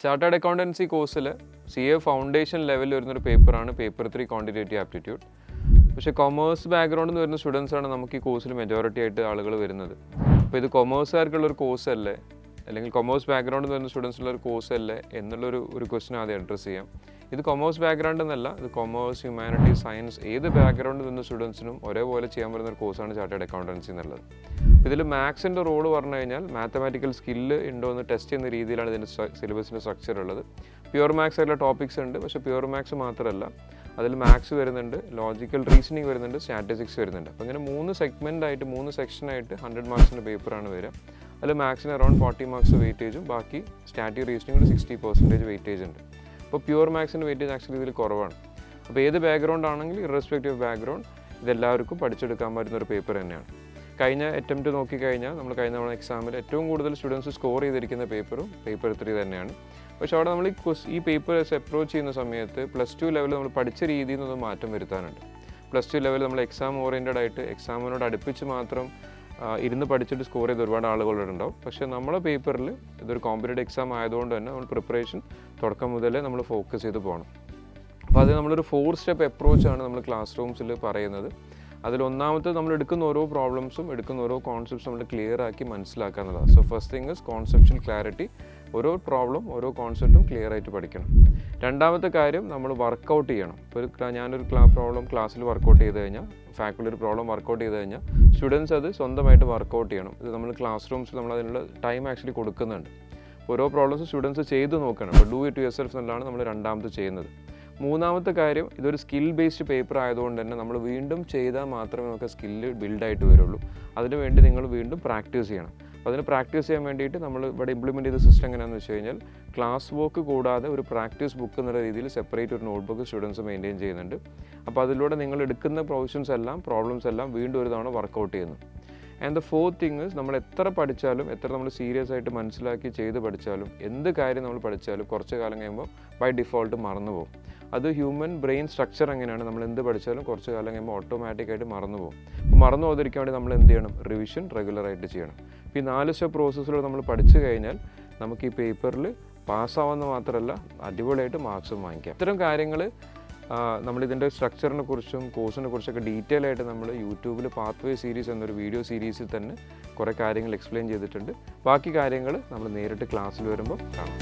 Chartered accountancy കോഴ്സിൽ CA foundation ലെവലിൽ വരുന്നൊരു പേപ്പറാണ് പേപ്പർ 3 ക്വാണ്ടിറ്റേറ്റീവ് ആപ്റ്റിറ്റ്യൂഡ്. പക്ഷേ കൊമേഴ്സ് ബാക്ക്ഗ്രൗണ്ടിൽ നിന്ന് വരുന്ന സ്റ്റുഡൻസാണ് നമുക്ക് ഈ കോഴ്സിൽ മെജോറിറ്റി ആയിട്ട് ആളുകൾ വരുന്നത്. അപ്പോൾ ഇത് കൊമേഴ്സുകാർക്കുള്ളൊരു കോഴ്സ് അല്ലേ, അല്ലെങ്കിൽ കൊമേഴ്സ് ബാക്ക്ഗ്രൗണ്ടിൽ നിന്ന് വരുന്ന സ്റ്റുഡൻസിനുള്ളൊരു കോഴ്സ് അല്ലേ എന്നുള്ളൊരു ക്വസ്റ്റ്യൻ ആദ്യം അഡ്രസ്സ് ചെയ്യാം. ഇത് കൊമേഴ്സ് ബാക്ക്ഗ്രൗണ്ട് എന്നല്ല, ഇത് കൊമേഴ്സ്, ഹ്യൂമാനിറ്റീസ്, സയൻസ് ഏത് ബാക്ക്ഗ്രൗണ്ടിൽ നിന്ന് സ്റ്റുഡൻസിനും ഒരേപോലെ ചെയ്യാൻ പറ്റുന്ന ഒരു കോഴ്സാണ് ചാർട്ടേഡ് അക്കൗണ്ടൻസി എന്നുള്ളത്. ഇതിൽ മാത്സിൻ്റെ റോള് പറഞ്ഞു കഴിഞ്ഞാൽ മാത്തമാറ്റിക്കൽ സ്കില്ല് ഉണ്ടോ എന്ന് ടെസ്റ്റ് ചെയ്യുന്ന രീതിയിലാണ് ഇതിൻ്റെ സിലബസിൻ്റെ സ്ട്രക്ചർ ഉള്ളത്. പ്യുവർ മാത്സ് ആയിട്ടുള്ള ടോപ്പിക്സ് ഉണ്ട്, പക്ഷേ പ്യുവർ മാത്സ് മാത്രമല്ല, അതിൽ മാത്സ് വരുന്നുണ്ട്, ലോജിക്കൽ റീസണിങ് വരുന്നുണ്ട്, സ്റ്റാറ്റിസ്റ്റിക്സ് വരുന്നുണ്ട്. അപ്പോൾ ഇങ്ങനെ 3 സെഗ്മെൻ്റായിട്ട് 3 സെക്ഷനായിട്ട് 100 മാർക്സിൻ്റെ പേപ്പറാണ് വരിക. അതിൽ മാത്സിന് അറൗണ്ട് 40 മാർക്സ് വെയിറ്റേജും ബാക്കി സ്റ്റാറ്റിക് റീസണിങ്ങിന് 60% വെയിറ്റേജ് ഉണ്ട്. അപ്പോൾ പ്യുവർ മാത്സിൻ്റെ വെയിറ്റേജ് ആക്ച്വലി ഇതിൽ കുറവാണ്. അപ്പോൾ ഏത് ബാക്ക്ഗ്രൗണ്ട് ആണെങ്കിലും ഇറസ്പെക്റ്റീവ് ബാക്ക്ഗ്രൗണ്ട് ഇതെല്ലാവർക്കും പഠിച്ചെടുക്കാൻ പറ്റുന്ന ഒരു പേപ്പർ തന്നെയാണ്. കഴിഞ്ഞ അറ്റംപ്റ്റ് നോക്കിക്കഴിഞ്ഞാൽ നമ്മൾ കഴിഞ്ഞ തവണ എക്സാമിൽ ഏറ്റവും കൂടുതൽ സ്റ്റുഡൻസ് സ്കോർ ചെയ്തിരിക്കുന്ന പേപ്പറും പേപ്പർ 3 തന്നെയാണ്. പക്ഷേ അവിടെ നമ്മൾ ഈ പേപ്പേഴ്സ് അപ്രോച്ച് ചെയ്യുന്ന സമയത്ത് +2 ലെവലിൽ നമ്മൾ പഠിച്ച രീതിയിൽ നിന്നൊന്നും മാറ്റം വരുത്താനുണ്ട്. +2 ലെവലിൽ നമ്മൾ എക്സാം ഓറിയൻറ്റഡ് ആയിട്ട് എക്സാമിനോട് അടുപ്പിച്ച് മാത്രം ഇരുന്ന് പഠിച്ചിട്ട് സ്കോർ ചെയ്ത് ഒരുപാട് ആളുകളുണ്ടാവും. പക്ഷേ നമ്മുടെ പേപ്പറിൽ ഇതൊരു കോമ്പറ്റേറ്റീവ് എക്സാം ആയതുകൊണ്ട് തന്നെ നമ്മൾ പ്രിപ്പറേഷൻ തുടക്കം മുതലേ നമ്മൾ ഫോക്കസ് ചെയ്ത് പോകണം. അപ്പോൾ അത് നമ്മളൊരു 4 സ്റ്റെപ്പ് അപ്രോച്ചാണ് നമ്മൾ ക്ലാസ് റൂംസിൽ പറയുന്നത്. അതിലൊന്നാമത്തെ നമ്മൾ എടുക്കുന്ന ഓരോ പ്രോബ്ലംസും എടുക്കുന്ന ഓരോ കോൺസെപ്റ്റ്സും നമ്മൾ ക്ലിയർ ആക്കി മനസ്സിലാക്കുക എന്നുള്ളതാണ്. So first thing is conceptual clarity. ഓരോ പ്രോബ്ലം ഓരോ കോൺസെപ്റ്റും ക്ലിയർ ആയിട്ട് പഠിക്കണം. രണ്ടാമത്തെ കാര്യം നമ്മൾ വർക്കൗട്ട് ചെയ്യണം. ഇപ്പോൾ ഞാനൊരു പ്രോബ്ലം ക്ലാസ്സിൽ വർക്കൗട്ട് ചെയ്ത് കഴിഞ്ഞാൽ, ഫാക്കൽറ്റി ഒരു പ്രോബ്ലം വർക്കൗട്ട് ചെയ്ത് കഴിഞ്ഞാൽ സ്റ്റുഡൻസ് അത് സ്വന്തമായിട്ട് വർക്കൗട്ട് ചെയ്യണം. ഇത് നമ്മൾ ക്ലാസ് റൂംസിൽ നമ്മൾ അതിനുള്ള ടൈം ആക്ച്വലി കൊടുക്കുന്നുണ്ട്. ഓരോ പ്രോബ്ലംസ് സ്റ്റുഡൻസ് ചെയ്ത് നോക്കണം. അപ്പോൾ ഡു ഇറ്റ് യുവർസെൽഫ് എന്നുള്ളതാണ് നമ്മൾ രണ്ടാമത് ചെയ്യുന്നത്. മൂന്നാമത്തെ കാര്യം, ഇതൊരു സ്കിൽ ബേസ്ഡ് പേപ്പർ ആയതുകൊണ്ട് തന്നെ നമ്മൾ വീണ്ടും ചെയ്താൽ മാത്രമേ നമുക്ക് സ്കില്ല് ബിൽഡായിട്ട് വരുള്ളൂ. അതിനുവേണ്ടി നിങ്ങൾ വീണ്ടും പ്രാക്ടീസ് ചെയ്യണം. അപ്പോൾ അതിന് പ്രാക്ടീസ് ചെയ്യാൻ വേണ്ടിയിട്ട് നമ്മൾ ഇവിടെ ഇംപ്ലിമെൻറ്റ് ചെയ്ത സിസ്റ്റം എങ്ങനെയാണെന്ന് വെച്ച് കഴിഞ്ഞാൽ, ക്ലാസ് വർക്ക് കൂടാതെ ഒരു പ്രാക്ടീസ് ബുക്ക് എന്നുള്ള രീതിയിൽ സെപ്പറേറ്റ് ഒരു നോട്ട്ബുക്ക് സ്റ്റുഡൻസ് മെയിൻറ്റെയിൻ ചെയ്യുന്നുണ്ട്. അപ്പോൾ അതിലൂടെ നിങ്ങൾ എടുക്കുന്ന പ്രോബ്ലംസ് എല്ലാം വീണ്ടും ഒരു തവണ വർക്കൗട്ട് ചെയ്യുന്നു. And the fourth thing is, നമ്മൾ എത്ര പഠിച്ചാലും എത്ര നമ്മൾ സീരിയസ് ആയിട്ട് മനസ്സിലാക്കി ചെയ്ത് പഠിച്ചാലും എന്ത് കാര്യം നമ്മൾ പഠിച്ചാലും കുറച്ച് കാലം കഴിയുമ്പോൾ ബൈ ഡിഫോൾട്ട് മറന്നു പോകും. അത് ഹ്യൂമൻ ബ്രെയിൻ സ്ട്രക്ചർ എങ്ങനെയാണ്, നമ്മൾ എന്ത് പഠിച്ചാലും കുറച്ച് കാലം കഴിയുമ്പോൾ ഓട്ടോമാറ്റിക്കായിട്ട് മറന്നു പോകും. അപ്പോൾ മറന്നു പോകാതിരിക്കാൻ വേണ്ടി നമ്മൾ എന്ത് ചെയ്യണം? റിവിഷൻ റെഗുലറായിട്ട് ചെയ്യണം. ഇപ്പോൾ ഈ 4 സ്റ്റെപ്പ് പ്രോസസ്സിലൂടെ നമ്മൾ പഠിച്ചു കഴിഞ്ഞാൽ നമുക്ക് ഈ പേപ്പറിൽ പാസ്സാവുന്ന മാത്രമല്ല അടിപൊളിയായിട്ട് മാർക്സും വാങ്ങിക്കാം. ഇത്തരം കാര്യങ്ങൾ നമ്മളിതിൻ്റെ സ്ട്രക്ചറിനെ കുറിച്ചും കോഴ്സിനെ കുറിച്ചൊക്കെ ഡീറ്റെയിൽ ആയിട്ട് നമ്മൾ യൂട്യൂബിൽ പാത്വേ സീരീസ് എന്നൊരു വീഡിയോ സീരീസിൽ തന്നെ കുറേ കാര്യങ്ങൾ എക്സ്പ്ലെയിൻ ചെയ്തിട്ടുണ്ട്. ബാക്കി കാര്യങ്ങൾ നമ്മൾ നേരിട്ട് ക്ലാസ്സിൽ വരുമ്പോൾ കാണാം.